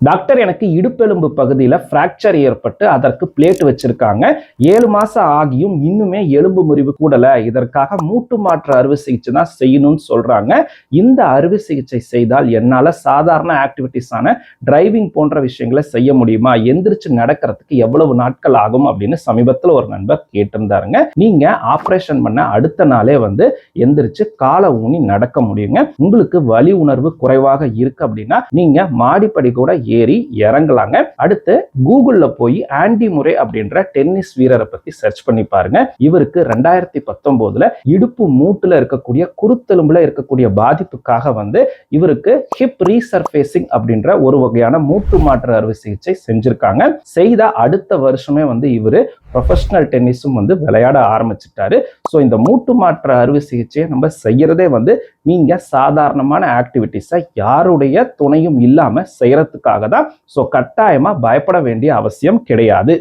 Doctor, எனக்கு இடுப்பெலும்பு பகுதியில் fracture ஏற்பட்டு அதற்கு பிளேட் வச்சிருக்காங்க. 7 மாசம் ஆகியும் இன்னுமே எலும்பு முறிவு கூடல. இதற்காக மூட்டு மாற்று அறுவை சிகிச்சை தான் செய்யணும்னு சொல்றாங்க. இந்த அறுவை சிகிச்சை செய்தால் என்னால சாதாரண ஆக்டிவிட்டிஸான டிரைவிங் போன்ற விஷயங்களை செய்ய முடியுமா? எந்திரிச்சு நடக்கிறதுக்கு எவ்வளவு நாட்கள் ஆகும் அப்படின்னு சமீபத்தில் ஒரு நண்பர் கேட்டிருந்தாருங்க. நீங்க ஆபரேஷன் பண்ண அடுத்த நாளே எந்திரிச்சு காலை ஊனி நடக்க முடியுங்க. உங்களுக்கு வலி உணர்வு குறைவாக இருக்கு அப்படின்னா நீங்க மாடிப்படி கூட ஏறி இறங்கலாங்க. அடுத்து கூகுள்ல போய் ஆண்டி முறை அப்படின்ற டென்னிஸ் வீரரை பத்தி சர்ச் பண்ணி பாருங்க. இவருக்கு 2019 இடுப்பு மூட்டுல இருக்கக்கூடிய குருத்தெலும்புல இருக்கக்கூடிய பாதிப்புக்காக இவருக்கு ஹிப் ரீசர்ஃபேசிங் அப்படின்ற ஒரு வகையான மூட்டு மாற்று அறுவை சிகிச்சை செஞ்சிருக்காங்க. செய்த அடுத்த வருஷமே இவரு ப்ரொஃபஷனல் டென்னிஸும் விளையாட ஆரம்பிச்சிட்டாரு. ஸோ இந்த மூட்டு மாற்று அறுவை சிகிச்சையை நம்ம செய்யறதே நீங்க சாதாரணமான ஆக்டிவிட்டிஸை யாருடைய துணையும் இல்லாம செய்யறதுக்காக தான். ஸோ கட்டாயமா பயப்பட வேண்டிய அவசியம் கிடையாது.